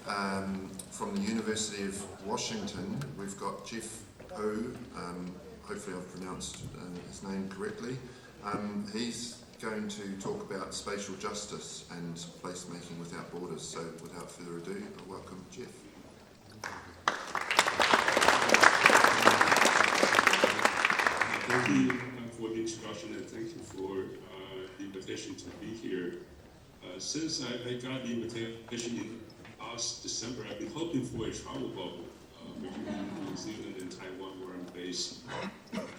from the University of Washington, we've got Jeff Ho, hopefully I've pronounced his name correctly. He's going to talk about spatial justice and placemaking without borders. So without further ado, I welcome Jeff. Thank you for the introduction, and thank you for the invitation to be here. Since I got the invitation in last December, I've been hoping for a travel bubble between New Zealand and Taiwan, where I'm based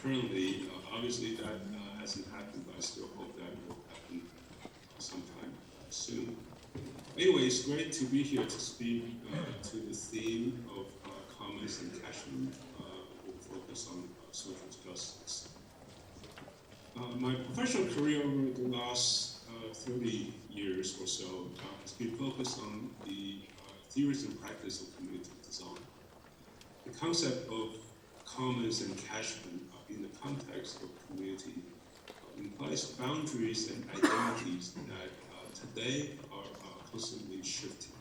currently. Obviously, that hasn't happened, but I still hope that will happen sometime soon. Anyway, it's great to be here to speak to the theme of commons and catchment with focus on social justice. My professional career over the last 30 years or so has been focused on the theories and practice of community design. The concept of commons and catchment in the context of community implies boundaries and identities that today are constantly shifting.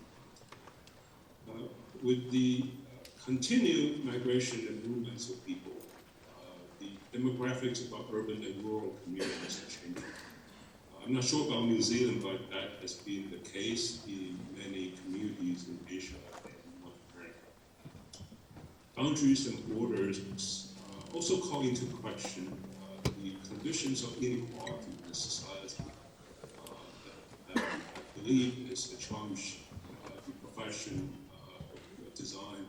With the continued migration and movements of people, the demographics of our urban and rural communities are changing. I'm not sure about New Zealand, but that has been the case in many communities in Asia and North America. Boundaries and borders also call into question the conditions of inequality in society that I believe is a challenge the profession of design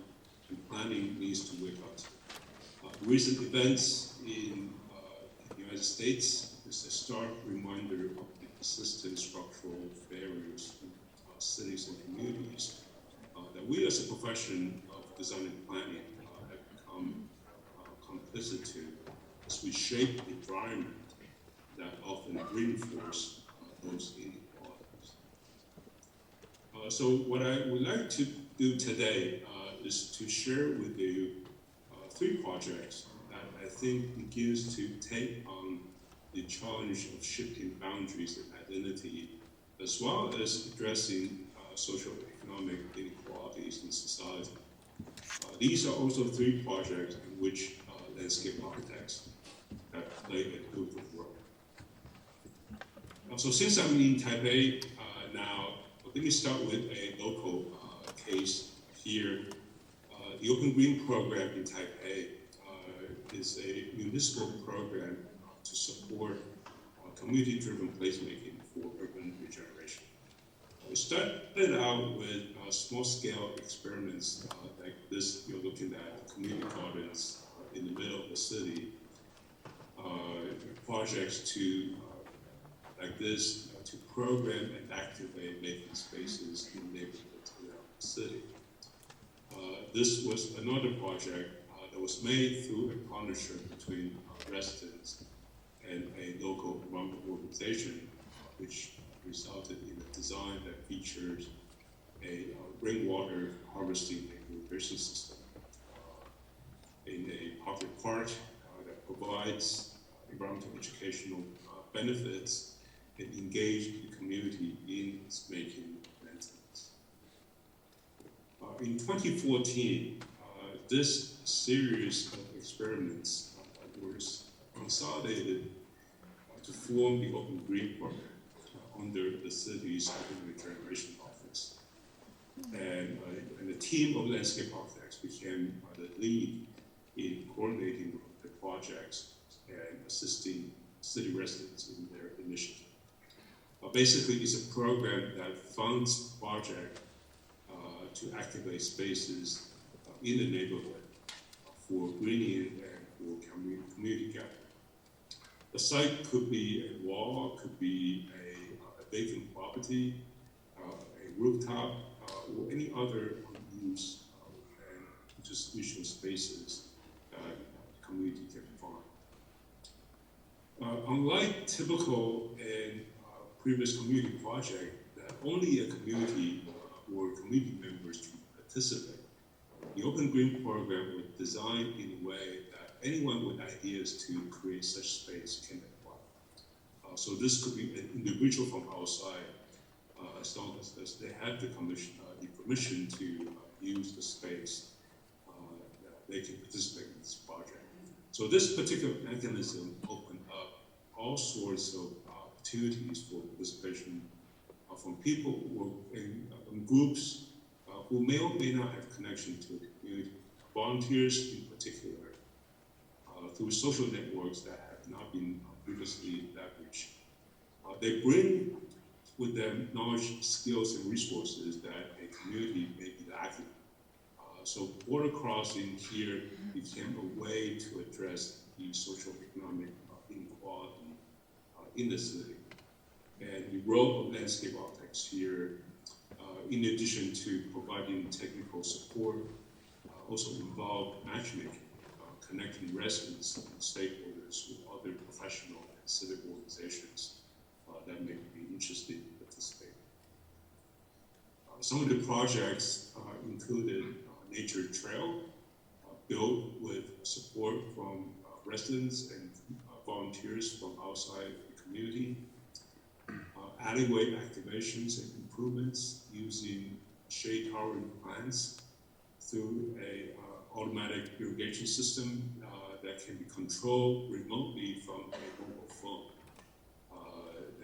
and planning needs to wake up to. Recent events in the United States is a stark reminder of the persistent structural barriers in cities and communities that we as a profession of design and planning have become complicit to as we shape the environment that often reinforce those inequalities. So what I would like to do today is to share with you 3 projects that I think begins to take on the challenge of shifting boundaries and identity, as well as addressing social economic inequalities in society. These are also 3 projects in which landscape architects have played a pivotal role. So since I'm in Taipei now, let me start with a local case here. The Open Green program in Taipei is a municipal program to support community-driven placemaking for urban regeneration. We started out with small-scale experiments like this. You're looking at community gardens in the middle of the city, projects to like this to program and activate making spaces in neighborhoods around the city. This was another project that was made through a partnership between residents and a local environmental organization, which resulted in a design that features a rainwater harvesting and irrigation system in a public park that provides environmental educational benefits and engage the community in its making maintenance. In 2014, this series of experiments was consolidated to form the Open Green program under the city's Urban Regeneration Office. And the team of landscape architects became the lead in coordinating the projects and assisting city residents in their initiative. Basically, it's a program that funds projects to activate spaces in the neighborhood for greening and for community gathering. The site could be a wall, could be a vacant property, a rooftop, or any other unused and just visual spaces that the community can find. Unlike typical and previous community project that only a community or community members can participate, the Open Green program was designed in a way that anyone with ideas to create such space can apply. So this could be an individual from outside, as long as they have the permission to use the space, they can participate in this project. So this particular mechanism opened up all sorts of opportunities for participation from people who are in groups who may or may not have connection to the community. Volunteers in particular, through social networks that have not been previously leveraged. They bring with them knowledge, skills, and resources that a community may be lacking. So border crossing here became a way to address the social economic inequality in the city. And the role of landscape architects here, in addition to providing technical support, also involved matchmaking, connecting residents and stakeholders with other professional and civic organizations that may be interested in participating. Some of the projects included Nature Trail, built with support from residents and volunteers from outside the community, alleyway activations and improvements using shade-tolerant plants through a automatic irrigation system that can be controlled remotely from a mobile phone.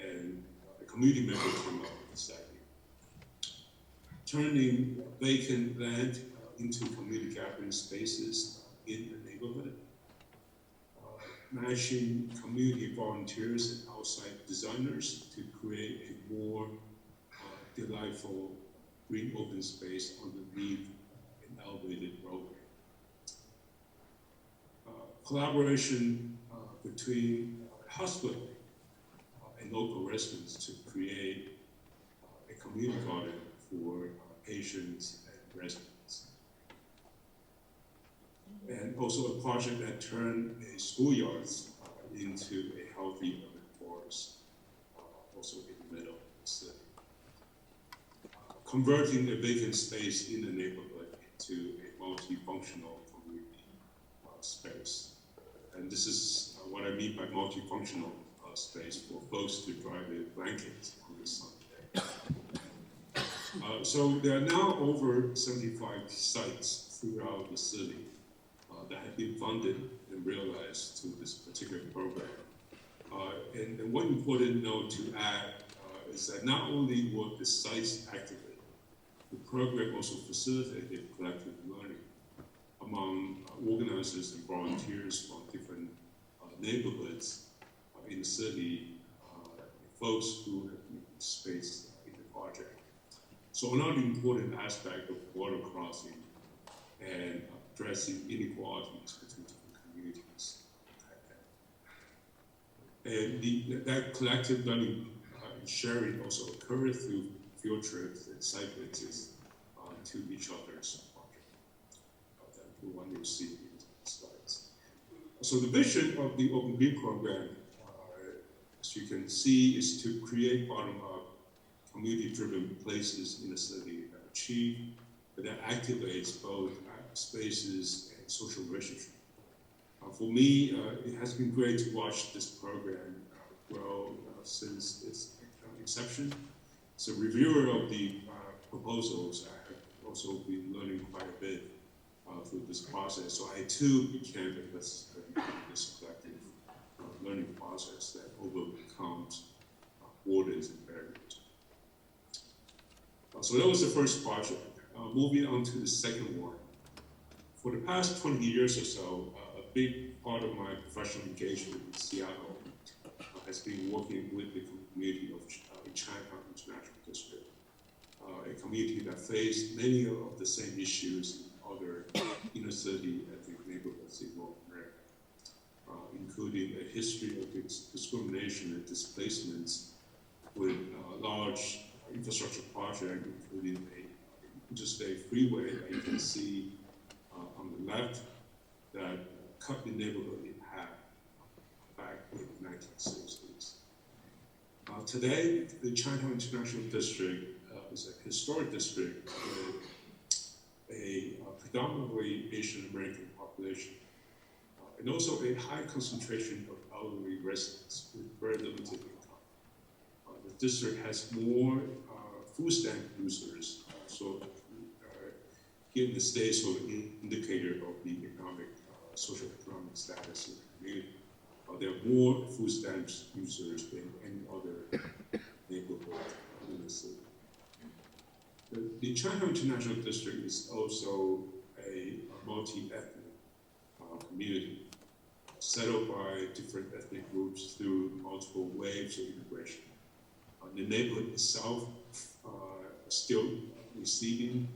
And a community member came up with this idea. Turning vacant land into community gathering spaces in the neighborhood. Matching community volunteers and outside designers to create a more delightful green open space underneath an elevated roadway. Collaboration between hospital and local residents to create a community garden for patients and residents. And also a project that turned a schoolyards into a healthy urban forest, also in the middle of the city. Converting a vacant space in the neighborhood into a multifunctional community space. And this is what I mean by multifunctional space for folks to dry their blankets on the Sunday. So there are now over 75 sites throughout the city that have been funded and realized through this particular program. And one important note to add is that not only were the sites activated, the program also facilitated collective learning among organizers and volunteers from different neighborhoods in the city, folks who have participated in the project. So another important aspect of border crossing and addressing inequalities between different communities. And that collective learning and sharing also occurred through field trips and site visits to each other's project. That the one you'll see in the slides. So the vision of the Open Green program, as you can see, is to create bottom-up, community-driven places in the city that activates both spaces and social relationship. For me, it has been great to watch this program grow since its inception. As a reviewer of the proposals, I have also been learning quite a bit through this process. So I too became a participant in this collective learning process that overcomes borders and barriers. So that was the first project. Moving on to the second one. For the past 20 years or so, a big part of my professional engagement in Seattle has been working with the community of Chinatown International District, a community that faced many of the same issues in other inner city ethnic neighborhoods in North America, including a history of discrimination and displacements with large infrastructure projects, including a interstate freeway that you can see on the left that cut the neighborhood in half back in the 1960s. Today, the Chinatown International District is a historic district with a predominantly Asian American population, and also a high concentration of elderly residents with very limited income. The district has more food stamp users, so given the state sort of indicator of the economic, social-economic status of the community. There are more food stamps users than any other neighborhood in the city. The China International District is also a multi-ethnic community settled by different ethnic groups through multiple waves of immigration. The neighborhood itself is still receiving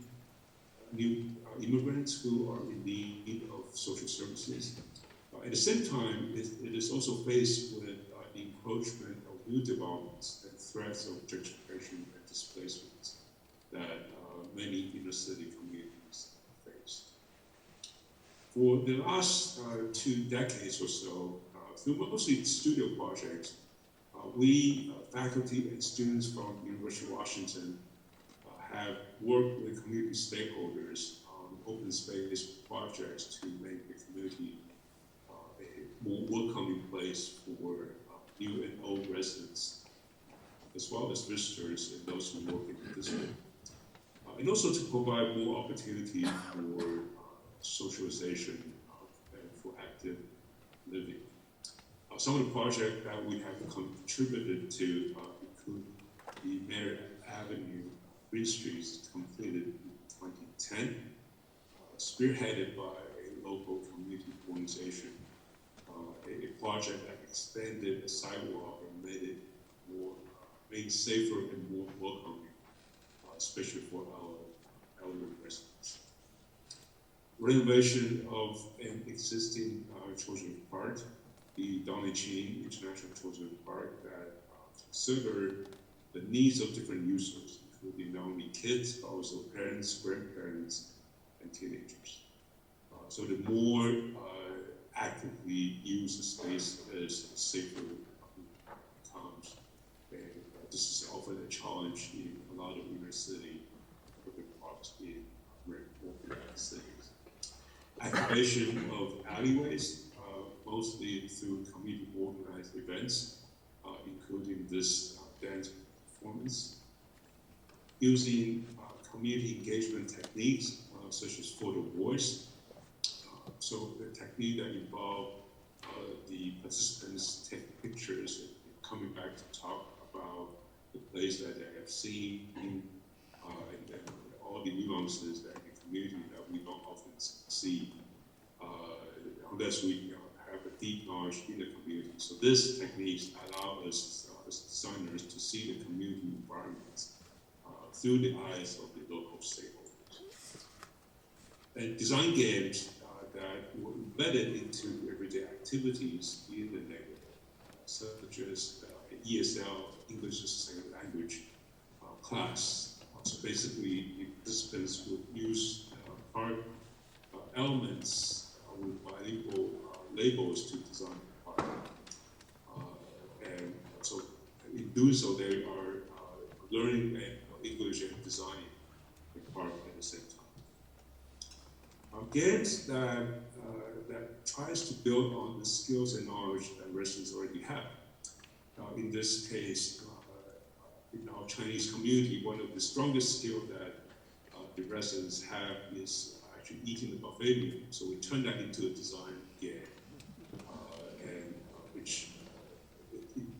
new immigrants who are in need of social services. At the same time, it is also faced with the encroachment of new developments and threats of gentrification and displacement that many inner city communities face. For the last 2 decades or so, through mostly studio projects, we, faculty and students from University of Washington, have worked with community stakeholders on open space projects to make the community a more welcoming place for new and old residents, as well as visitors and those who work in the district. And also to provide more opportunity for socialization and for active living. Some of the projects that we have contributed to include the Mary Avenue Green Streets completed in 2010, spearheaded by a local community organization, a project that expanded the sidewalk and made it safer and more welcoming, especially for our elderly residents. Renovation of an existing children's park, the Donnie Chin International Children's Park, that considered the needs of different users, including not only kids, but also parents, grandparents, and teenagers. So the more actively used the space is, the safer it becomes. And this is often a challenge in a lot of inner city urban parks in more cities. Activation of alleyways, mostly through community organized events, including this dance performance. Using community engagement techniques, such as Photovoice. So the technique that involve the participants take pictures and coming back to talk about the place that they have seen and all the nuances that in the community that we don't often see unless we have a deep knowledge in the community. So this techniques allow us as designers to see the community environments through the eyes of the local stakeholders. And design games that were embedded into everyday activities in the neighborhood, such as ESL, English as a Second Language class. So basically, the participants would use park elements with bilingual labels to design the park. And so in doing so, they are learning English and designing the park at the same time. Games that tries to build on the skills and knowledge that residents already have. In this case, in our Chinese community, one of the strongest skills that the residents have is actually eating the buffet meal. So we turn that into a design game, and which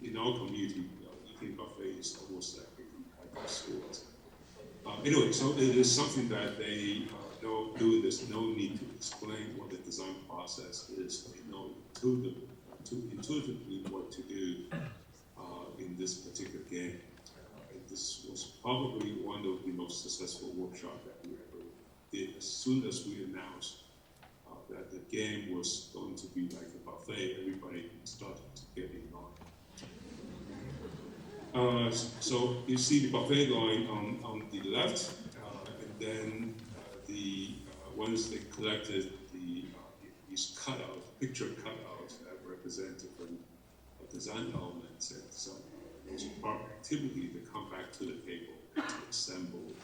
in our community, eating buffet is almost like a competitive sport. Anyway, so it is something that they know doing this, no need to explain what the design process is. They know intuitively what to do in this particular game. This was probably one of the most successful workshops that we ever did. As soon as we announced that the game was going to be like a buffet, everybody started to get in line. So you see the buffet line on the left, and then once they collected these cutouts, picture cutouts that represent different design elements and some part activity to come back to the table to assemble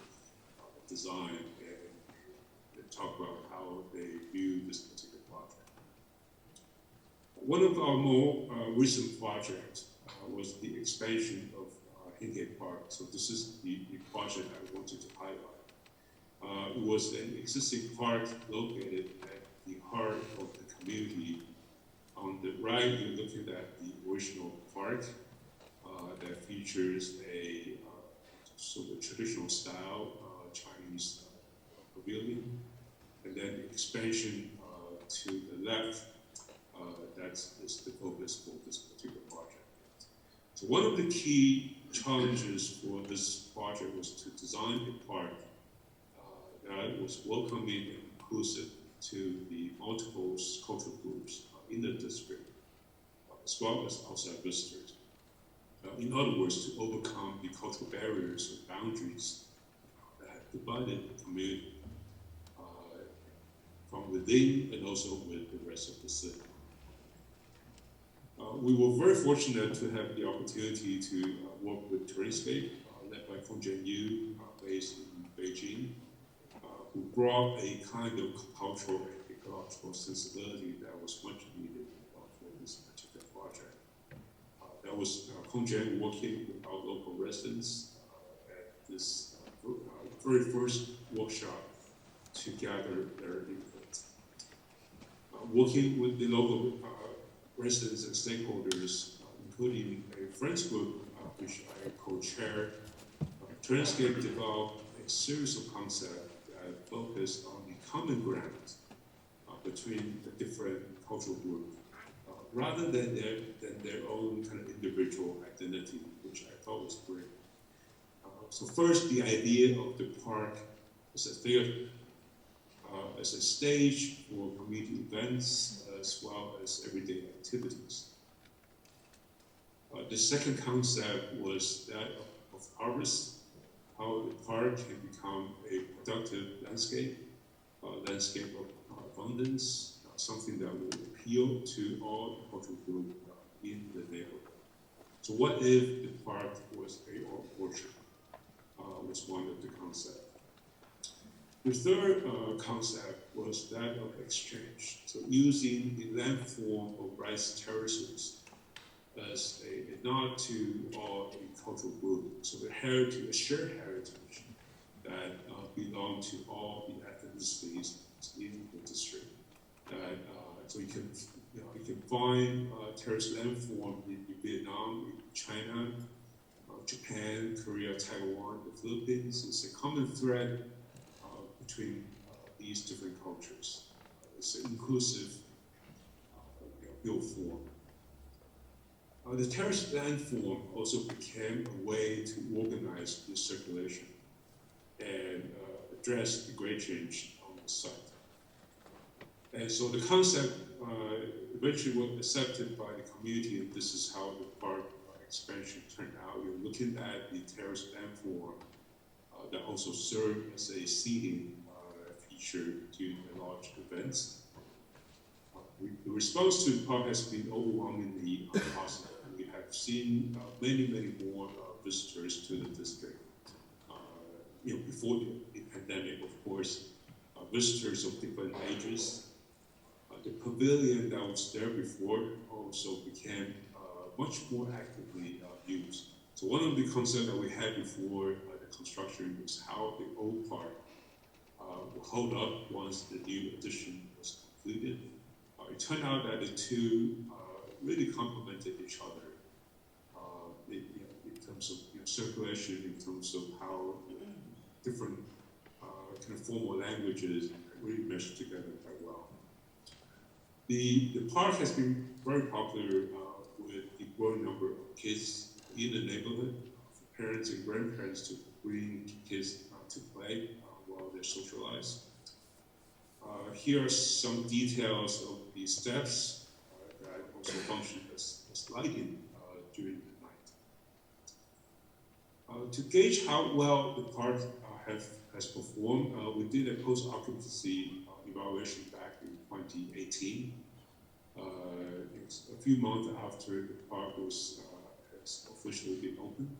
design and talk about how they view this particular project. One of our more recent projects was the expansion of Hingate Park. So this is the project I wanted to highlight. It was an existing park located at the heart of the community. On the right, you're looking at the original park that features a sort of traditional style Chinese pavilion, and then the expansion to the left, that is the focus for this particular project. So one of the key challenges for this project was to design a park that was welcoming and inclusive to the multiple cultural groups in the district, as well as outside visitors. In other words, to overcome the cultural barriers and boundaries that have divided the community from within and also with the rest of the city. We were very fortunate to have the opportunity to work with Terrainscape, led by Fengjian Yu, based in Beijing, who brought a kind of cultural and ecological sensibility that was much needed for this particular project. That was Fengjian working with our local residents at this very first workshop to gather their input. Working with the local residents and stakeholders, including a friends group, which I co-chair, Terrainscape developed a series of concepts that focused on the common ground between the different cultural groups, rather than their own kind of individual identity, which I thought was great. So first, the idea of the park as a theater, as a stage for community events, as well as everyday activities. The second concept was that of harvest, how the park can become a productive landscape of abundance, something that will appeal to all cultural groups in the neighborhood. So what if the park was a orchard? Was one of the concepts. The third concept was that of exchange. So using the landform of rice terraces as a nod to all the cultural groups. So a shared heritage that belong to all the ethnicities in the district. So you can find terrace landform in Vietnam, in China, Japan, Korea, Taiwan, the Philippines. It's a common thread between these different cultures. It's an inclusive built form. The terrace landform also became a way to organize the circulation and address the grade change on the site. And so the concept eventually was accepted by the community, and this is how the park expansion turned out. You're looking at the terrace landform that also served as a seating feature during the large events. The response to the park has been overwhelmingly positive. We have seen many more visitors to the district. Before the pandemic, of course, visitors of different ages. The pavilion that was there before also became much more actively used. So one of the concepts that we had before the construction was how the old park will hold up once the new addition was completed. It turned out that the two really complemented each other in terms of circulation, in terms of how different kind of formal languages really meshed together quite well. The park has been very popular with the growing number of kids in the neighborhood, for parents and grandparents to bring kids to play while they socialize. Here are some details of the steps that also function as lighting during the night. To gauge how well the park has performed, we did a post-occupancy evaluation back in 2018. It's a few months after the park has officially been opened,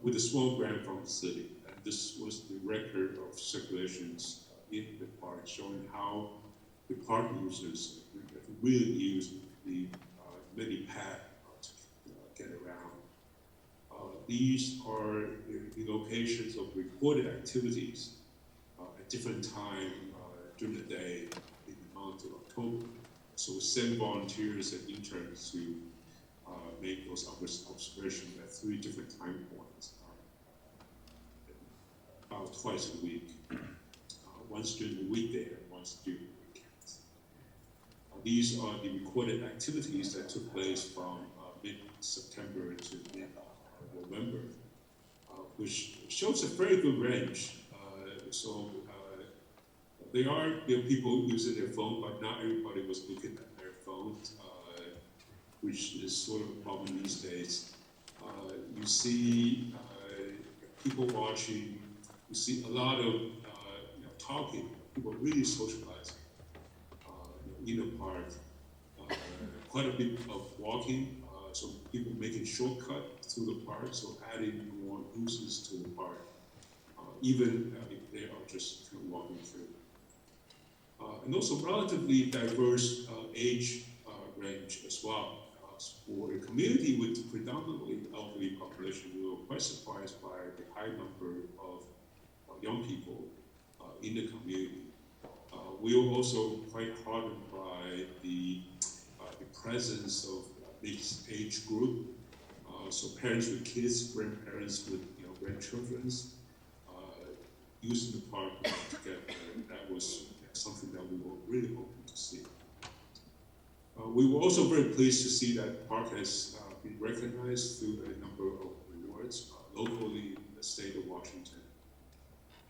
with a small grant from the city. And this was the record of circulations in the park, showing how the park users really use the many paths to get around. These are the locations of reported activities different time during the day in the month of October. So we send volunteers and interns to make those observations at 3 different time points, about twice a week. Once during the weekday and once during the weekends. These are the recorded activities that took place from mid-September to mid-November, which shows a very good range. There are people using their phone, but not everybody was looking at their phone, which is sort of a problem these days. You see people watching, you see a lot of talking, people really socializing in the park, quite a bit of walking, so people making shortcuts through the park, so adding more uses to the park, even if they are just kind of walking through. And also relatively diverse age range as well. For a community with predominantly elderly population, we were quite surprised by the high number of young people in the community. We were also quite heartened by the presence of this age group. So parents with kids, grandparents with grandchildren, using the park together. That was something that we were really hoping to see. We were also very pleased to see that the park has been recognized through a number of awards locally in the state of Washington,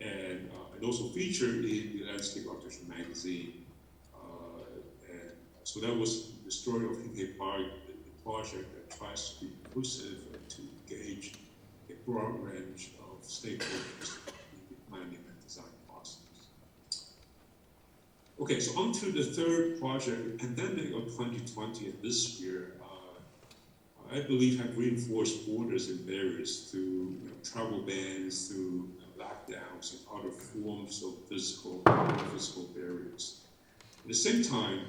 and also featured in the Landscape Architecture magazine. And so that was the story of Hinghey Park, the project that tries to be inclusive and to engage a broad range of stakeholders in the planning and design process. Okay, so on to the third project. The pandemic of 2020 and this year, I believe, have reinforced borders and barriers through travel bans, through lockdowns, and other forms of physical barriers. At the same time,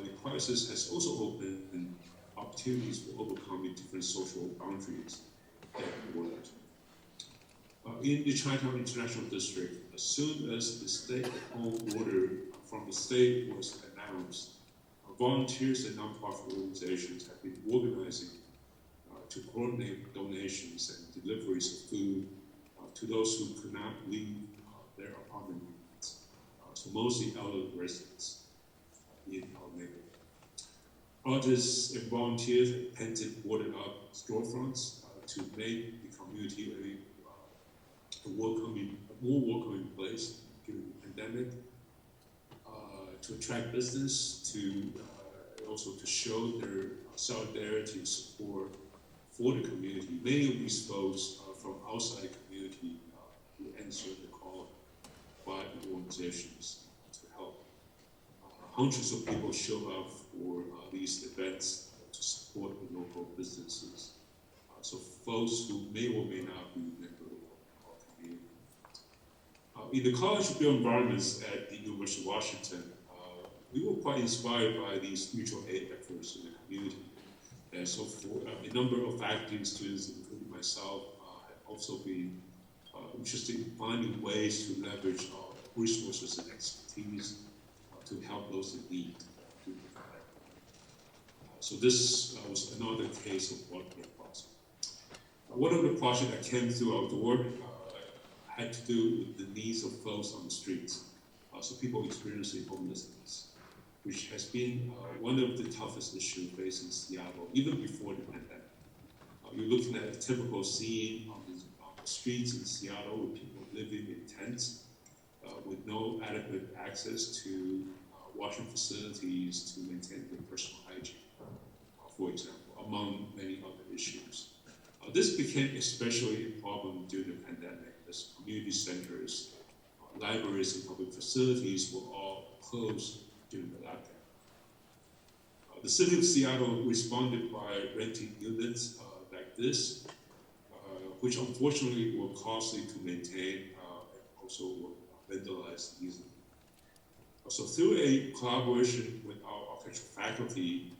the crisis has also opened opportunities for overcoming different social boundaries and borders. In the Chinatown International District, as soon as the stay-at-home order from the state was announced, volunteers and nonprofit organizations have been organizing to coordinate donations and deliveries of food to those who could not leave their apartment units. So mostly elderly residents in our neighborhood. Artists and volunteers have painted, boarded up storefronts to make the community a more welcoming place during the pandemic. To attract business, to also to show their solidarity and support for the community. Many of these folks from outside the community who answered the call by the organizations to help. Hundreds of people show up for these events to support the local businesses. So folks who may or may not be members of our community. In the College of Built Environments at the University of Washington, we were quite inspired by these mutual aid efforts in the community. And so for a number of faculty and students, including myself, have also been interested in finding ways to leverage our resources and expertise to help those in need. So this was another case of one of the projects. One of the projects that came through our door had to do with the needs of folks on the streets, so people experiencing homelessness, which has been one of the toughest issues facing Seattle, even before the pandemic. You're looking at a typical scene on the streets in Seattle with people living in tents with no adequate access to washing facilities to maintain their personal hygiene, for example, among many other issues. This became especially a problem during the pandemic as community centers, libraries, and public facilities were all closed during the lockdown. The city of Seattle responded by renting units like this, which unfortunately were costly to maintain and also were vandalized easily. So through a collaboration with our architecture faculty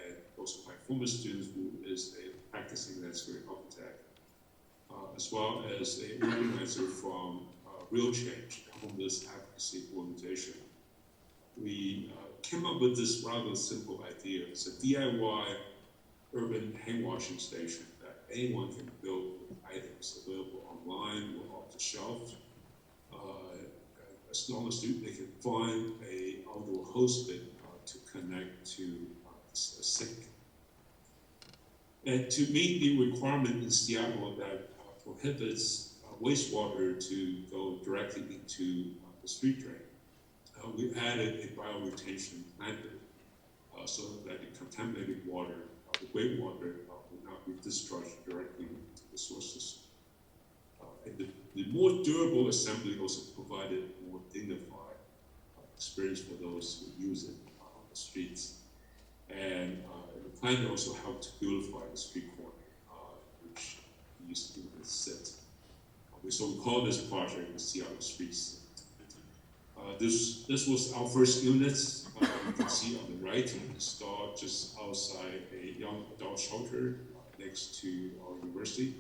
and also my former student who is a practicing landscape architect, as well as an organizer from Real Change, a homeless advocacy organization. We came up with this rather simple idea. It's a DIY urban hand washing station that anyone can build with items available online or off the shelf, as long as they can find a outdoor host bin to connect to a sink. And to meet the requirement in Seattle that prohibits wastewater to go directly into the street drain, we added a bioretention planter so that the contaminated water, the gray water, would not be discharged directly into the source system. And the more durable assembly also provided a more dignified experience for those who use it on the streets. And the planter also helped to beautify the street corner, which used to sit. So we call this project the Seattle Streets. This was our first unit. You can see on the right, installed just outside a young adult shelter next to our university.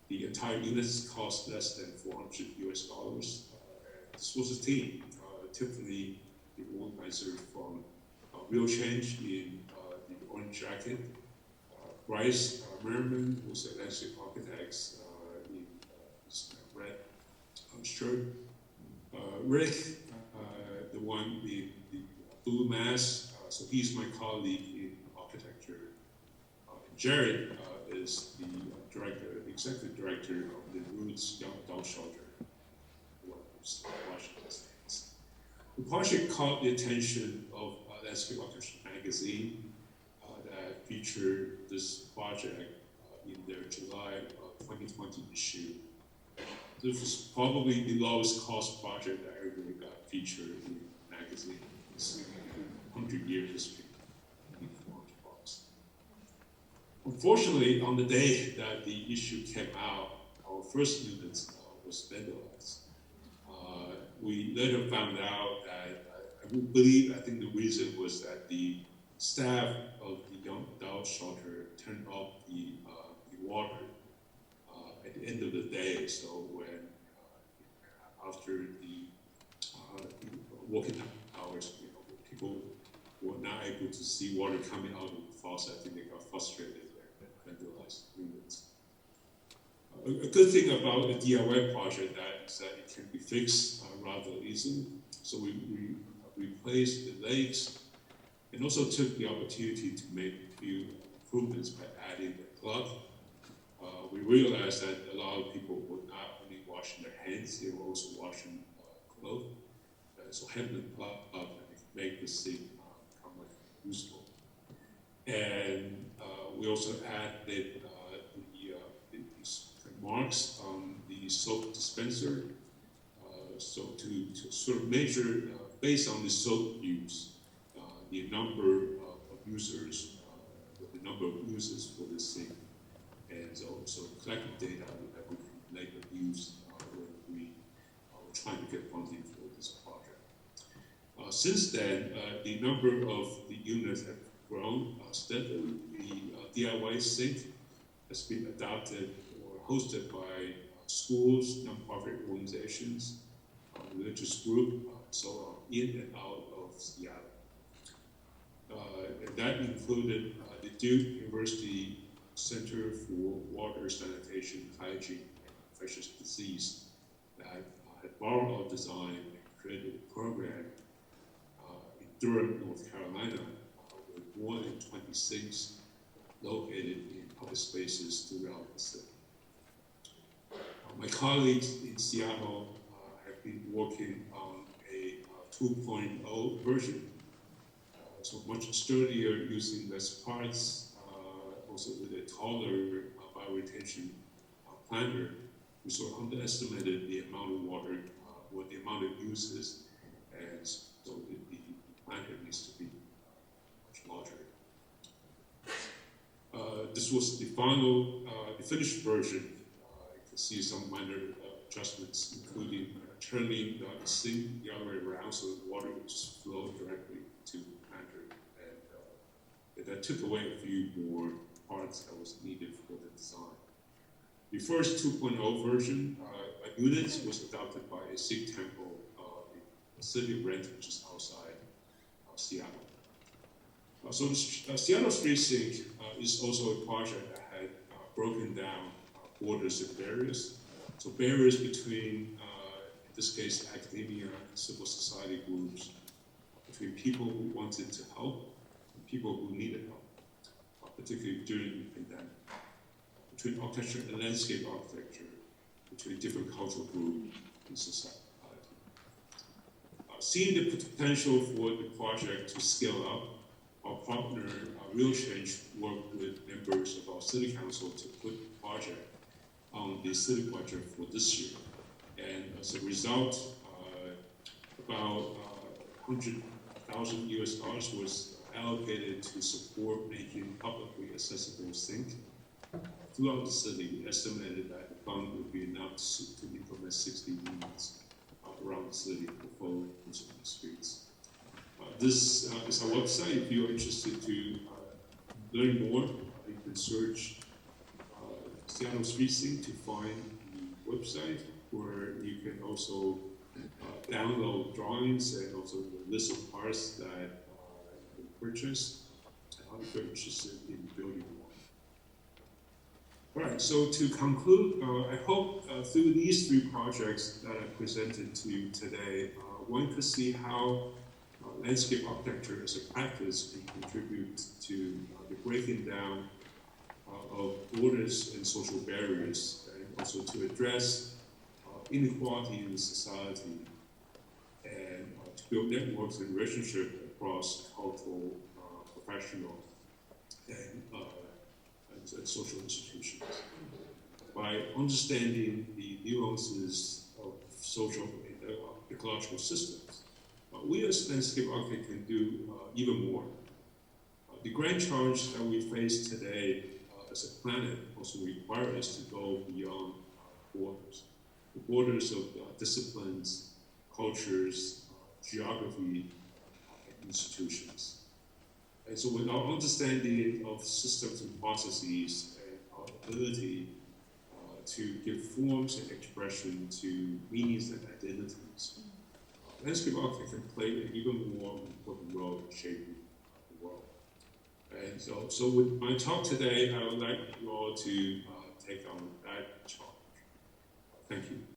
The entire unit cost less than $400 US. This was a team. Tiffany, the organizer from Real Change in the orange jacket. Bryce Merriman, who's a landscape architect in his red shirt. Rick, the one in the blue mask, so he's my colleague in architecture. Jared is the director, the executive director of the Roots Young Adult Shelter. The project caught the attention of Landscape Architecture magazine that featured this project in their July 2020 issue. This was probably the lowest cost project that ever got featured in the magazine. It's 100-year history. Unfortunately, on the day that the issue came out, our first unit was vandalized. We later found out that I think the reason was that the staff of the young adult shelter turned off the water at the end of the day. So when after the working hours, people were not able to see water coming out of the faucet, I think they got frustrated and vandalized units. A good thing about the DIY project is that it can be fixed rather easily. So we replaced the legs and also took the opportunity to make a few improvements by adding a plug. We realized that a lot of people were not only washing their hands, they were also washing clothes. So having a plug make the sink become useful. And we also added these marks on the soap dispenser. So to sort of measure, based on the soap use, the number of users, the number of uses for the sink, and so collecting data that we can later use when we are trying to get funding for this project. Since then, the number of the units have grown steadily. The DIY sink has been adopted or hosted by schools, nonprofit organizations, religious groups, so on, in and out of Seattle. And that included the Duke University Center for Water, Sanitation, Hygiene, and Infectious Disease that had borrowed our design and created a program in Durham, North Carolina, with more than 26 located in public spaces throughout the city. My colleagues in Seattle have been working on a 2.0 version, so much sturdier, using less parts, also with a taller bioretention planter. We sort of underestimated the amount of water, or the amount of uses, and so the planter needs to be much larger. This was the final, the finished version. You can see some minor adjustments, including turning the sink the other way around so the water would just flow directly to the planter. And that took away a few more parts that was needed for the design. The first 2.0 version, units was adopted by a Sikh temple city of Renton, which is outside Seattle. So Seattle Street Sync is also a project that had broken down borders and barriers. So barriers between, in this case, academia and civil society groups, between people who wanted to help and people who needed help, particularly during the pandemic, between architecture and landscape architecture, between different cultural groups in society. Seeing the potential for the project to scale up, our partner, Real Change, worked with members of our city council to put the project on the city budget for this year. And as a result, about $100,000 US was allocated to support making publicly accessible sync throughout the city. We estimated that the fund would be enough to implement 60 units around the city for phones on the streets. This is our website. If you're interested to learn more, you can search Seattle Street Sync to find the website, where you can also download drawings and also the list of parts that you can purchase if you're interested in building one. All right, so to conclude, I hope through these three projects that I presented to you today, one could see how landscape architecture as a practice can contribute to the breaking down of borders and social barriers, and also to address inequality in society, and to build networks and relationships across cultural, professional, and social institutions. By understanding the nuances of social and ecological systems, we as landscape architects can do even more. The grand challenge that we face today as a planet also requires us to go beyond borders. The borders of disciplines, cultures, geography, and institutions. And so with our understanding of systems and processes and our ability to give forms and expression to meanings and identities, landscape architecture can play an even more important role in shaping the world. And so with my talk today, I would like you all to take on that charge. Thank you.